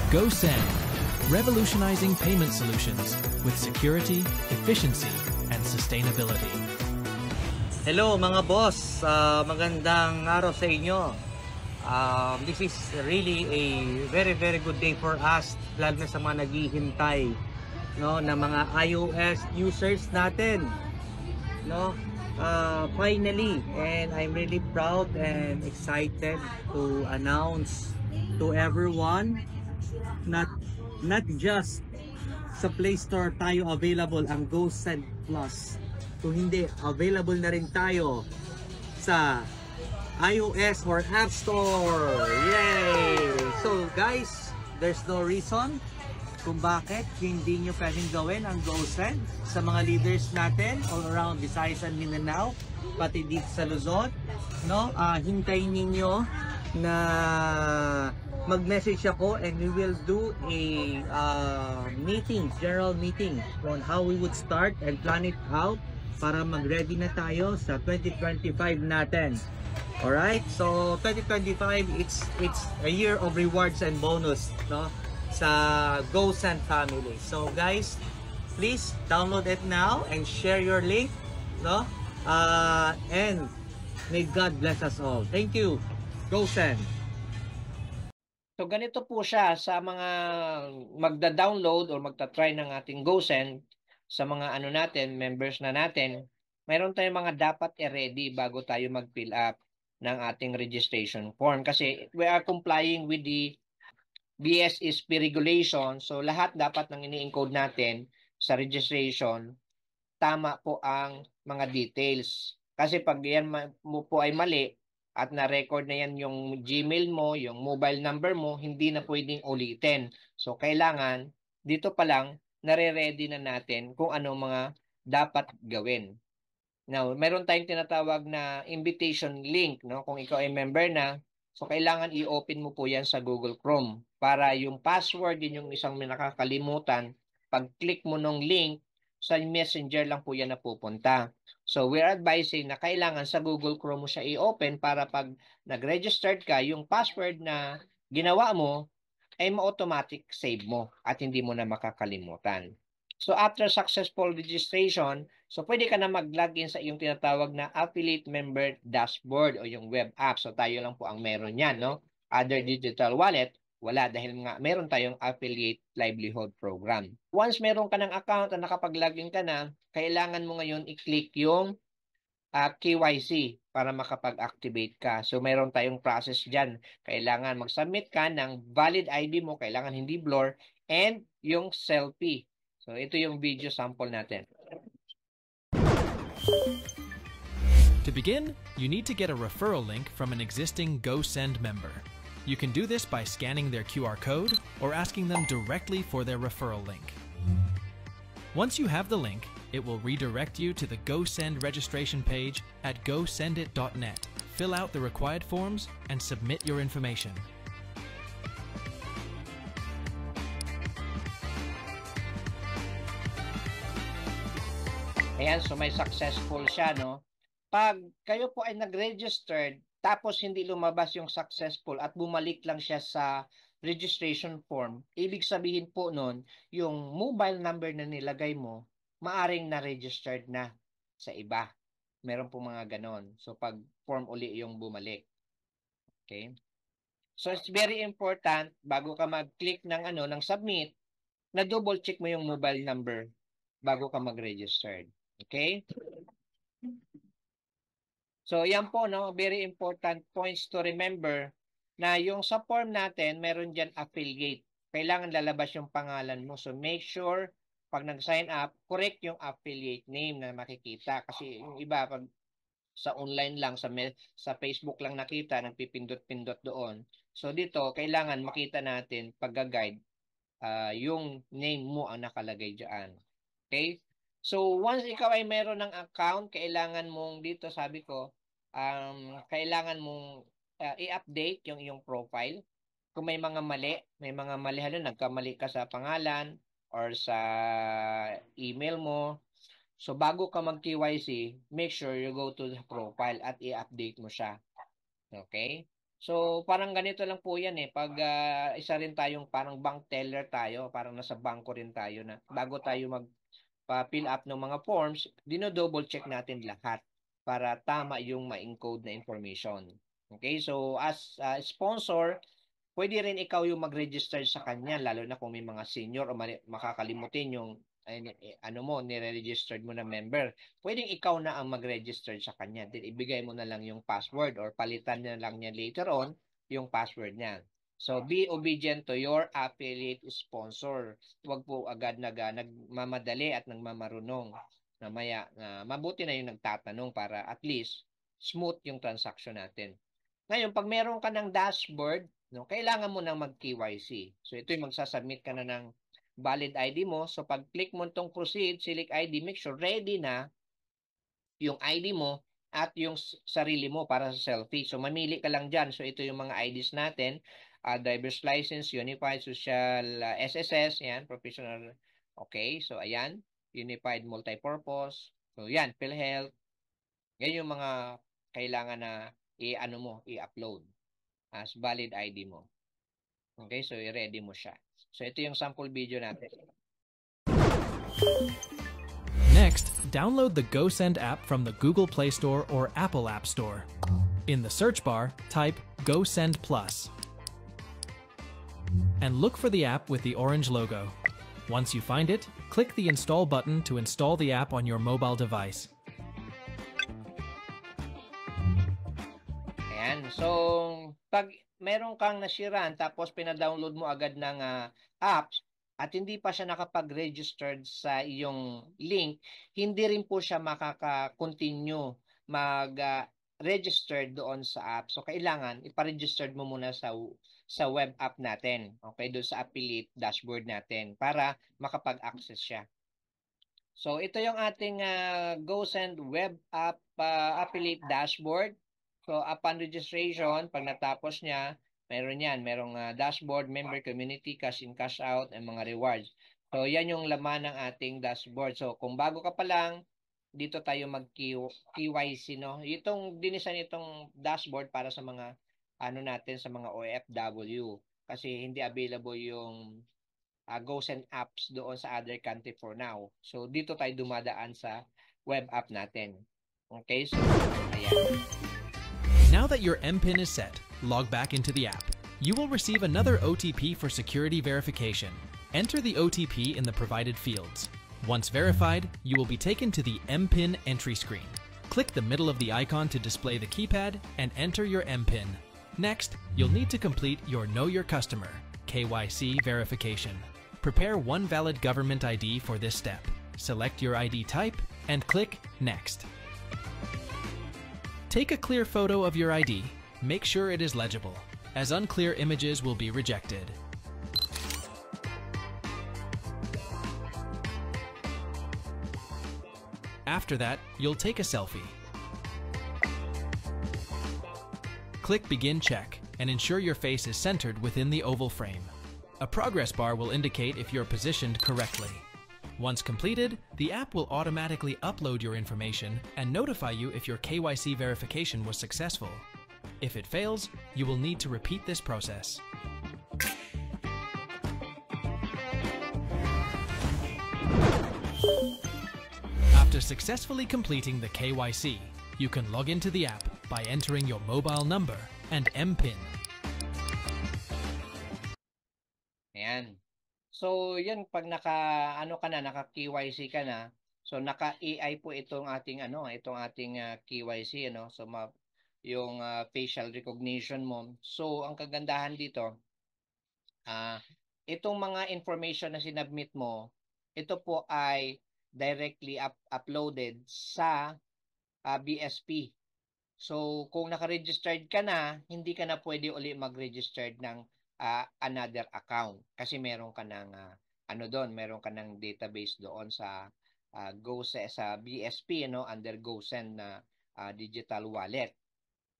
GoSend, revolutionizing payment solutions with security, efficiency, and sustainability. Hello mga boss, magandang araw sa inyo. This is really a very good day for us, lalo na sa mga naghihintay, no, na mga iOS users natin, no. Finally, and I'm really proud and excited to announce to everyone, not just sa Play Store tayo available ang GoSend Plus, kung hindi, available na rin tayo sa iOS or App Store. Yay! So guys, there's no reason kung bakit hindi nyo pwedeng gawin ang GoSend sa mga leaders natin all around Visayas and Mindanao, pati dito sa Luzon, no? Hintayin ninyo na mag-message ako and we will do a general meeting on how we would start and plan it out para mag-ready na tayo sa 2025 natin. Alright? So 2025, it's a year of rewards and bonus, no, sa GoSend family. So guys, please download it now and share your link, no? And may God bless us all. Thank you. GoSend. So ganito po siya sa mga magda-download or magta-try ng ating GoSend sa mga ano natin, members na natin. Mayroon tayong mga dapat i-ready bago tayo mag-fill up ng ating registration form kasi we are complying with the BSSP regulation. So lahat dapat ng ini-encode natin sa registration, tama po ang mga details. Kasi pag yan mo po ay mali at na-record na yan yung Gmail mo, yung mobile number mo, hindi na pwedeng ulitin. So kailangan dito pa lang nare-ready na natin kung ano mga dapat gawin. Now, meron tayong tinatawag na invitation link, no? Kung ikaw ay member na, so kailangan i-open mo po yan sa Google Chrome para yung password, yun yung isang nakakalimutan, pag-click mo ng link, sa Messenger lang po yan napupunta. So, we're advising na kailangan sa Google Chrome mo siya i-open para pag nag-registered ka, yung password na ginawa mo ay ma-automatic save mo at hindi mo na makakalimutan. So, after successful registration, so pwede ka na mag-login sa iyong tinatawag na affiliate member dashboard o yung web app. So, tayo lang po ang meron yan, no? Other digital wallet, wala dahil nga meron tayong affiliate livelihood program. Once meron ka ng account at nakapag-login ka na, kailangan mo ngayon i-click yung KYC para makapag-activate ka. So, meron tayong process dyan. Kailangan mag-submit ka ng valid ID mo, kailangan hindi blur, and yung selfie. So, ito yung video sample natin. To begin, you need to get a referral link from an existing GoSend member. You can do this by scanning their QR code or asking them directly for their referral link. Once you have the link, it will redirect you to the GoSend registration page at gosendit.net. Fill out the required forms and submit your information. Ayan, so may successful siya, no? Pag kayo po ay nag-registered, tapos hindi lumabas yung successful at bumalik lang siya sa registration form, ibig sabihin po nun, yung mobile number na nilagay mo, maaring na-registered na sa iba. Meron po mga ganon. So, pag form uli yung bumalik. Okay? So, it's very important, bago ka mag-click ng, ng submit, na double check mo yung mobile number bago ka mag-registered. Okay? So, yan po, no? Very important points to remember na yung sa form natin, meron dyan affiliate. Kailangan lalabas yung pangalan mo. So, make sure, pag nag-sign up, correct yung affiliate name na makikita. Kasi yung iba, pag sa online lang, sa Facebook lang nakita, nagpipindot-pindot doon. So, dito, kailangan makita natin, pag-guide, yung name mo ang nakalagay dyan. Okay? So, once ikaw ay meron ng account, kailangan mong dito, sabi ko, kailangan mong i-update yung iyong profile. Kung may mga mali, nagkamali ka sa pangalan or sa email mo. So, bago ka mag-KYC, make sure you go to the profile at i-update mo siya. Okay? So, parang ganito lang po yan eh. Pag isa rin tayong parang bank teller tayo, parang nasa bangko rin tayo na bago tayo mag-fill up ng mga forms, dino-double check natin lahat para tama yung ma-encode na information. Okay, so as sponsor, pwede rin ikaw yung mag-register sa kanya, lalo na kung may mga senior o makakalimutin yung ano mo, nire-registered mo na member. Pwedeng ikaw na ang mag-register sa kanya. Then ibigay mo na lang yung password or palitan na lang niya later on yung password niya. So, be obedient to your affiliate sponsor. Huwag po agad nagmamadali at nagmamarunong. Namaya, mabuti na yung nagtatanong para at least smooth yung transaction natin. Ngayon, pag meron ka ng dashboard, no, kailangan mo nang mag-KYC. So, ito yung magsasubmit ka na ng valid ID mo. So, pag click mo itong proceed, select ID, make sure ready na yung ID mo at yung sarili mo para sa selfie. So, mamili ka lang dyan. So, ito yung mga IDs natin. Driver's license, unified, social, SSS, yan, professional. Okay, so ayan, unified multipurpose. So, yan, PhilHealth. Yan yung mga kailangan na i-ano mo, i-upload as valid ID mo. Okay, so i-ready mo siya. So, ito yung sample video natin. Next, download the GoSend app from the Google Play Store or Apple App Store. In the search bar, type GoSend Plus. And look for the app with the orange logo. Once you find it, click the Install button to install the app on your mobile device. Ayan. So, pag meron kang nasiran tapos pina-download mo agad ng apps at hindi pa siya nakapag-registered sa iyong link, hindi rin po siya makaka-continue mag-registered doon sa app. So, kailangan ipa-registered mo muna sa web app natin. Okay, doon sa affiliate dashboard natin para makapag-access siya. So, ito yung ating GoSend web app affiliate dashboard. So, upon registration, pag natapos niya, meron yan. Merong dashboard, member community, cash in, cash out, and mga rewards. So, yan yung laman ng ating dashboard. So, kung bago ka pa lang, dito tayo mag-KYC, no? Itong dinisan itong dashboard para sa mga ano natin sa mga OFW kasi hindi available yung GoSend apps doon sa other country for now. So, dito tayo dumadaan sa web app natin. Okay, so, ayan. Now that your MPIN is set, log back into the app. You will receive another OTP for security verification. Enter the OTP in the provided fields. Once verified, you will be taken to the MPIN entry screen. Click the middle of the icon to display the keypad and enter your MPIN. Next, you'll need to complete your Know Your Customer (KYC) verification. Prepare one valid government ID for this step. Select your ID type and click Next. Take a clear photo of your ID. Make sure it is legible, as unclear images will be rejected. After that, you'll take a selfie. Click Begin Check and ensure your face is centered within the oval frame. A progress bar will indicate if you're positioned correctly. Once completed, the app will automatically upload your information and notify you if your KYC verification was successful. If it fails, you will need to repeat this process. After successfully completing the KYC, you can log into the app by entering your mobile number and MPIN. Ayan. So, yan pag naka-KYC ka na, so naka-AI po itong ating KYC So yung facial recognition mo. So, ang kagandahan dito, itong mga information na sinubmit mo, ito po ay directly uploaded sa BSP. So, kung naka-registered ka na, hindi ka na pwede uli mag-registered ng another account kasi meron ka ng meron ka ng database doon sa sa BSP under GoSend na digital wallet.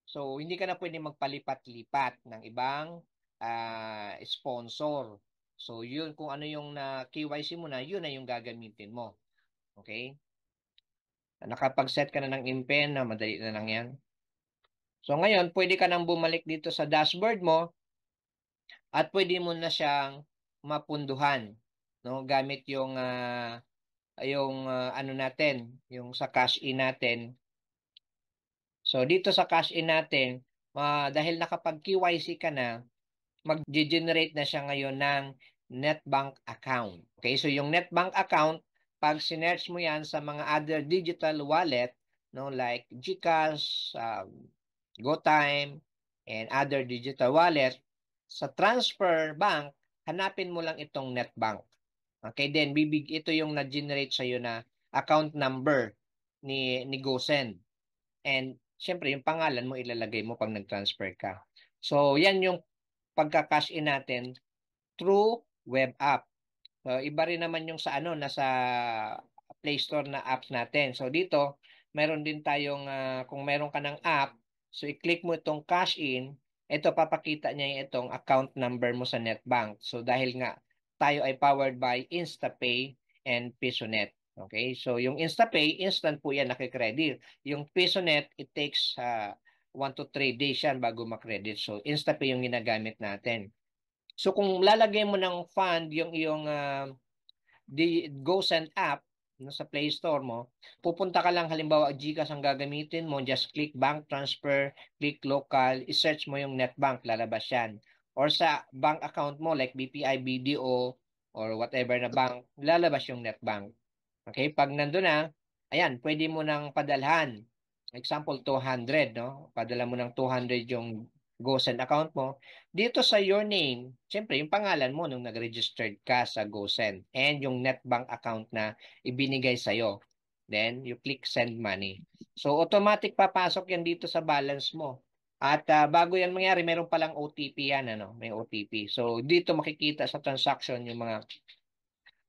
So, hindi ka na pwede magpalipat-lipat ng ibang sponsor. So, yun kung ano yung na KYC mo na, yun na yung gagamitin mo. Okay? Nakapag-set ka na ng MPIN, madali na lang yan. So ngayon, pwede ka nang bumalik dito sa dashboard mo at pwede mo na siyang mapunduhan, no? Gamit yung ano natin, yung sa cash in natin. So dito sa cash in natin, dahil nakapag KYC ka na, mag-generate na siya ngayon ng NetBank account. Okay, so yung NetBank account, pag sinearch mo yan sa mga other digital wallet, no, like GCash, GoTime, and other digital wallet, sa transfer bank, hanapin mo lang itong NetBank. Okay, then ito yung na-generate sa'yo na account number ni GoSend. And syempre, yung pangalan mo ilalagay mo pag nag-transfer ka. So, yan yung pagka-cash in natin through web app. So, iba rin naman yung sa nasa Play Store na apps natin. So, dito, meron din tayong, kung meron ka ng app, so i-click mo itong cash in, ito papakita niya itong account number mo sa NetBank. So, dahil nga tayo ay powered by InstaPay and PisoNet. Okay? So, yung InstaPay, instant po yan nakikredit. Yung PisoNet, it takes 1 to 3 days yan bago makredit. So, InstaPay yung ginagamit natin. So, kung lalagay mo ng fund yung iyong GoSend app no, sa Play Store mo, pupunta ka lang halimbawa GCash ang gagamitin mo, just click bank transfer, click local, i-search mo yung NetBank, lalabas yan. Or sa bank account mo like BPI, BDO, or whatever na bank, lalabas yung NetBank. Okay, pag nandun na, ayan, pwede mo nang padalhan. Example, 200, no? Padala mo ng 200 yung GoSend account mo. Dito sa your name, syempre, yung pangalan mo nung nag-registered ka sa GoSend and yung NetBank account na ibinigay sa'yo. Then, you click send money. So, automatic papasok yan dito sa balance mo. At bago yan mangyari, meron palang OTP yan, ano? May OTP. So, dito makikita sa transaction yung mga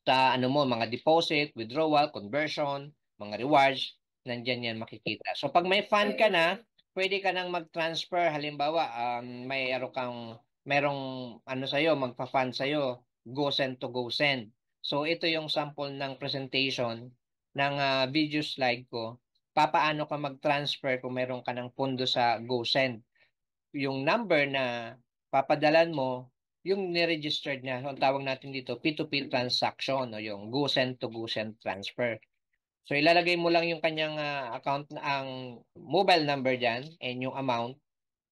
mga deposit, withdrawal, conversion, mga rewards, nandyan yan makikita. So pag may fund ka na, pwede ka nang mag-transfer. Halimbawa, merong sa'yo, magpa-fund sa'yo, GoSend to GoSend. So ito yung sample ng presentation ng video slide ko. Papaano ka mag-transfer kung meron ka ng pondo sa GoSend. Yung number na papadalan mo, yung ni-registered niya. So, ang tawag natin dito, P2P transaction o yung GoSend to GoSend transfer. So, ilalagay mo lang yung kanyang account, ang mobile number dyan and yung amount.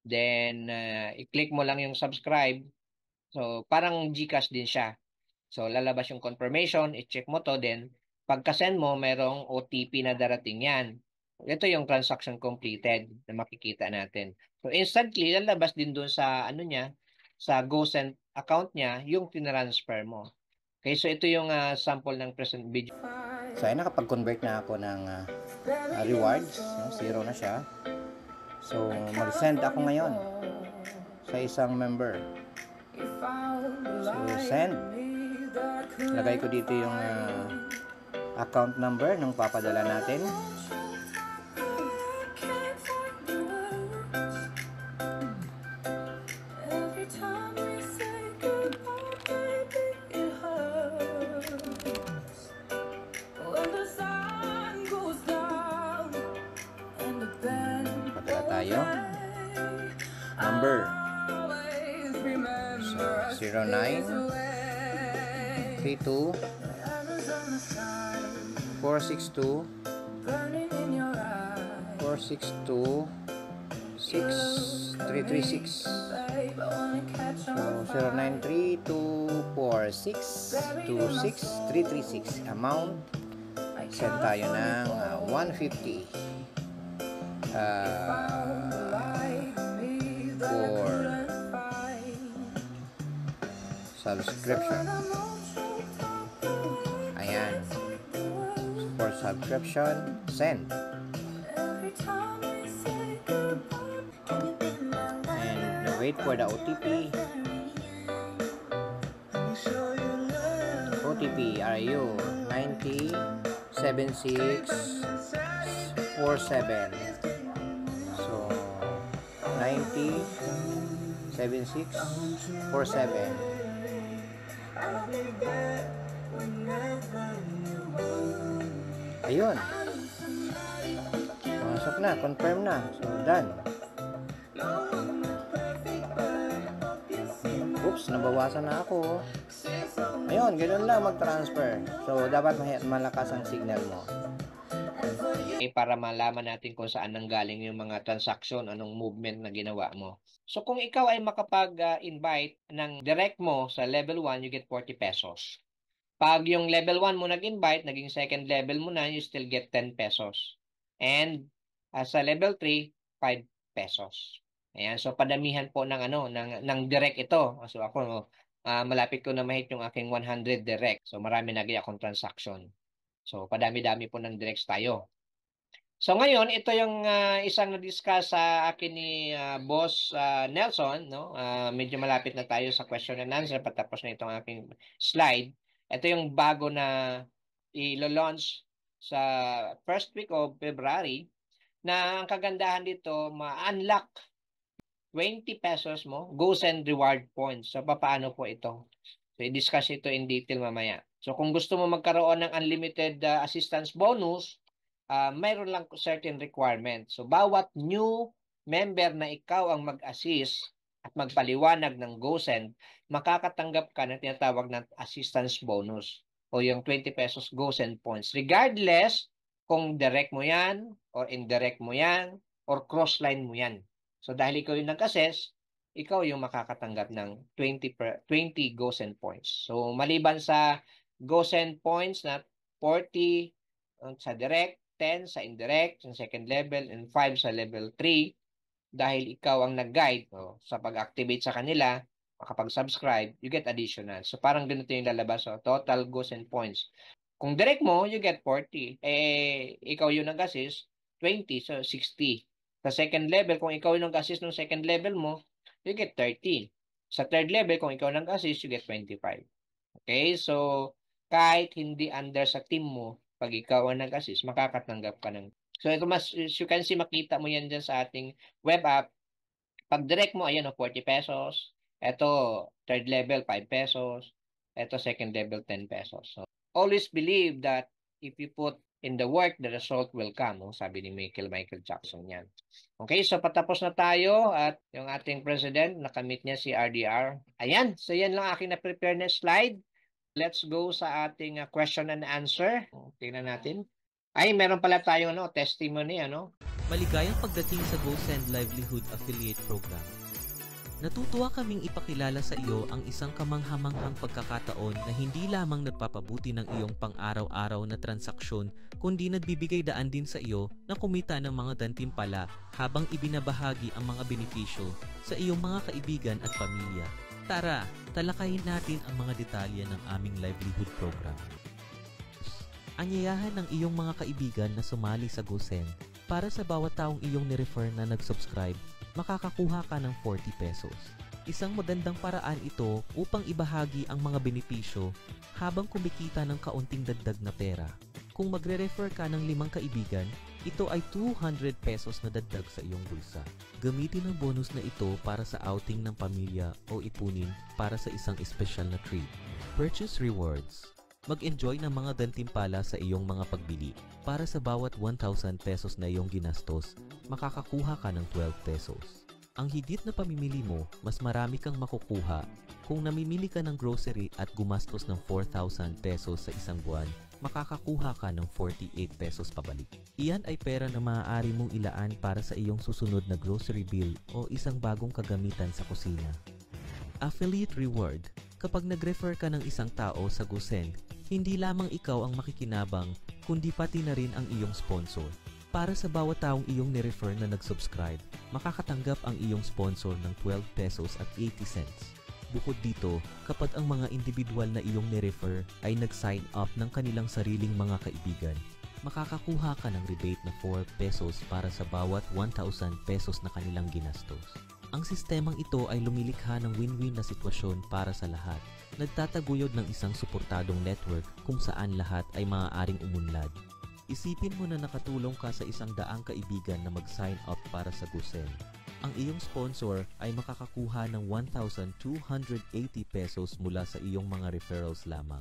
Then, i-click mo lang yung subscribe. So, parang GCash din siya. So, lalabas yung confirmation, i-check mo to, then pagka-send mo, merong OTP na darating yan. Ito yung transaction completed na makikita natin. So, instantly, lalabas din dun sa, sa GoSend account niya, yung tinransfer mo. Okay, so ito yung sample ng present video. So, ay nakapag-convert na ako ng rewards. No? Zero na siya. So, mag-send ako ngayon sa isang member. So, send. Lagay ko dito yung account number ng papadala natin. Padala tayo. Number. So, 09 32 462 462 6336. So 0932462636. Amount send tayo ng 150 for subscription. Ayan. For subscription, send. And wait for the OTP. OTP RU 907647. So 907647. Ayun. Masok na, confirm na. So done. Oops, nabawasan na ako. Ayun, ganoon lang mag-transfer. So, dapat malakas ang signal mo. Para malaman natin kung saan nanggaling yung mga transaction, anong movement na ginawa mo. So kung ikaw ay makapag-invite ng direct mo sa level 1, you get 40 pesos. Pag yung level 1 mo nag-invite, naging second level mo na, you still get 10 pesos. And sa level 3, 5 pesos. Ayan, so padamihan po ng ng direct ito. So ako malapit ko na mahit yung aking 100 direct. So marami na akong transaction. So padami-dami po ng directs tayo. So ngayon, ito yung isang na-discuss sa akin ni Boss Nelson, no? Medyo malapit na tayo sa question and answer patapos na itong aking slide. Ito yung bago na i-launch sa first week of February na ang kagandahan dito, ma-unlock 20 pesos mo, GoSend reward points. So paano po ito? So i-discuss ito in detail mamaya. So kung gusto mo magkaroon ng unlimited assistance bonus, mayroon lang certain requirements. So, bawat new member na ikaw ang mag-assist at magpaliwanag ng GoSend, makakatanggap ka ng tinatawag na assistance bonus o yung 20 pesos GoSend points. Regardless kung direct mo yan or indirect mo yan or cross-line mo yan. So, dahil ikaw yung nag-assess, ikaw yung makakatanggap ng 20 GoSend points. So, maliban sa GoSend points na 40 sa direct, 10 sa indirect, sa second level, and 5 sa level 3. Dahil ikaw ang nag-guide sa pag-activate sa kanila, makapag-subscribe, you get additional. So parang ganito yung lalabas. So total GoSend points. Kung direct mo, you get 40. Ikaw yung nag-assist, 20, so 60. Sa second level, kung ikaw yung nag-assist ng second level mo, you get 30. Sa third level, kung ikaw nag-assist, you get 25. Okay, so kahit hindi under sa team mo, pag ikaw ang nag-assist, makakatanggap ka ng. So ito as you can see, makita mo yan dyan sa ating web app. Pag direct mo, ayan 40 pesos. Ito, third level, 5 pesos. Ito, second level, 10 pesos. So always believe that if you put in the work, the result will come. Sabi ni Michael Jackson yan. Okay, so patapos na tayo at yung ating president, nakamit niya si RDR. Ayan, so yan lang aking na-prepare na slide. Let's go sa ating question and answer. Tingnan natin. Ay, meron pala tayong testimony. Maligayang pagdating sa GoSend Livelihood Affiliate Program. Natutuwa kaming ipakilala sa iyo ang isang kamanghamanghang pagkakataon na hindi lamang nagpapabuti ng iyong pang-araw-araw na transaksyon, kundi nagbibigay daan din sa iyo na kumita ng mga gantimpala habang ibinabahagi ang mga benepisyo sa iyong mga kaibigan at pamilya. Tara, talakayin natin ang mga detalye ng aming livelihood program. Anyayahan ng iyong mga kaibigan na sumali sa GoSend. Para sa bawat taong iyong nirefer na nag-subscribe, makakakuha ka ng 40 pesos. Isang magandang paraan ito upang ibahagi ang mga benepisyo habang kumikita ng kaunting dagdag na pera. Kung magre-refer ka ng 5 kaibigan, ito ay 200 pesos na dagdag sa iyong bulsa. Gamitin ang bonus na ito para sa outing ng pamilya o ipunin para sa isang espesyal na treat. Purchase rewards. Mag-enjoy ng mga gantimpala sa iyong mga pagbili. Para sa bawat 1,000 pesos na iyong ginastos, makakakuha ka ng 12 pesos. Ang higit na pamimili mo, mas marami kang makukuha. Kung namimili ka ng grocery at gumastos ng 4,000 pesos sa isang buwan, makakakuha ka ng 48 pesos pabalik. Iyan ay pera na maaari mong ilaan para sa iyong susunod na grocery bill o isang bagong kagamitan sa kusina. Affiliate reward. Kapag nag-refer ka ng isang tao sa GoSend, hindi lamang ikaw ang makikinabang, kundi pati na rin ang iyong sponsor. Para sa bawat taong iyong nirefer na nag-subscribe, makakatanggap ang iyong sponsor ng 12 pesos at 80 cents. Bukod dito, kapag ang mga individual na iyong nirefer ay nag-sign up ng kanilang sariling mga kaibigan, makakakuha ka ng rebate na 4 pesos para sa bawat 1,000 pesos na kanilang ginastos. Ang sistemang ito ay lumilikha ng win-win na sitwasyon para sa lahat. Nagtataguyod ng isang suportadong network kung saan lahat ay maaaring umunlad. Isipin mo na nakatulong ka sa 100 kaibigan na mag-sign up para sa GoSend. Ang iyong sponsor ay makakakuha ng 1,280 pesos mula sa iyong mga referrals lamang.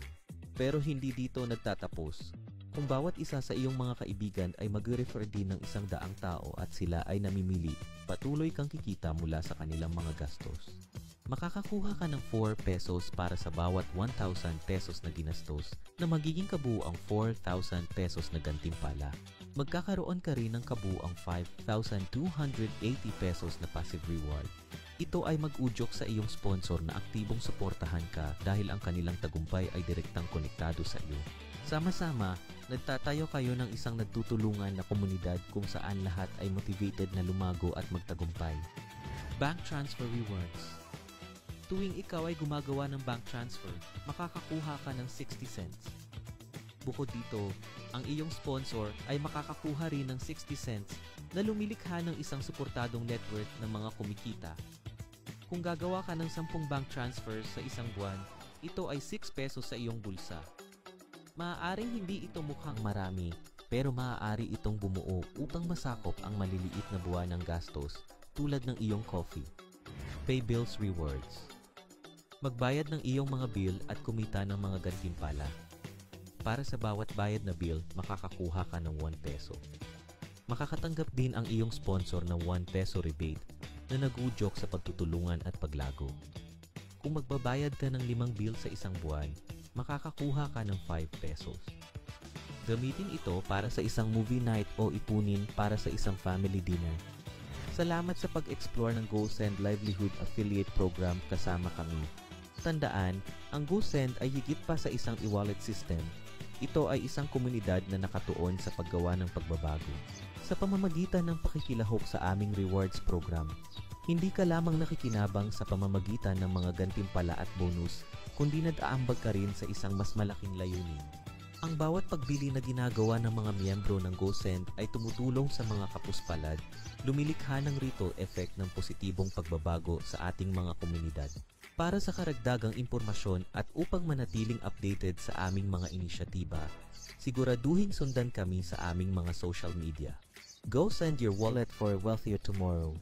Pero hindi dito nagtatapos. Kung bawat isa sa iyong mga kaibigan ay mag-refer din ng 100 tao at sila ay namimili, patuloy kang kikita mula sa kanilang mga gastos. makakakuha ka ng 4 pesos para sa bawat 1,000 pesos na ginastos na magiging kabuuang 4,000 pesos na gantimpala. Magkakaroon ka rin ng kabuuang 5,280 pesos na passive reward. Ito ay mag-udyok sa iyong sponsor na aktibong suportahan ka dahil ang kanilang tagumpay ay direktang konektado sa iyo. Sama-sama, nagtatayo kayo ng isang nagtutulungan na komunidad kung saan lahat ay motivated na lumago at magtagumpay. Bank Transfer Rewards. Tuwing ikaw ay gumagawa ng bank transfer, makakakuha ka ng 60 cents. Bukod dito, ang iyong sponsor ay makakakuha rin ng 60 cents na lumilikha ng isang suportadong net worth ng mga kumikita. Kung gagawa ka ng 10 bank transfers sa isang buwan, ito ay 6 pesos sa iyong bulsa. Maaaring hindi ito mukhang marami, pero maaari itong bumuo upang masakop ang maliliit na buwan ng gastos tulad ng iyong coffee. Pay Bills Rewards. Magbayad ng iyong mga bill at kumita ng mga gantimpala. Para sa bawat bayad na bill, makakakuha ka ng 1 peso. Makakatanggap din ang iyong sponsor ng 1 peso rebate na nagudyok sa pagtutulungan at paglago. Kung magbabayad ka ng 5 bill sa isang buwan, makakakuha ka ng 5 pesos. Gamitin ito para sa isang movie night o ipunin para sa isang family dinner. Salamat sa pag-explore ng GoSend Livelihood Affiliate Program kasama kami. Tandaan, ang GoSend ay higit pa sa isang e-wallet system. Ito ay isang komunidad na nakatuon sa paggawa ng pagbabago. Sa pamamagitan ng pakikilahok sa aming rewards program, hindi ka lamang nakikinabang sa pamamagitan ng mga gantimpala at bonus, kundi nag-aambag ka rin sa isang mas malaking layunin. Ang bawat pagbili na ginagawa ng mga miyembro ng GoSend ay tumutulong sa mga kapuspalad, lumilikha ng ripple effect ng positibong pagbabago sa ating mga komunidad. Para sa karagdagang impormasyon at upang manatiling updated sa aming mga inisyatiba, siguraduhin sundan kami sa aming mga social media. GoSend your wallet for a wealthier tomorrow.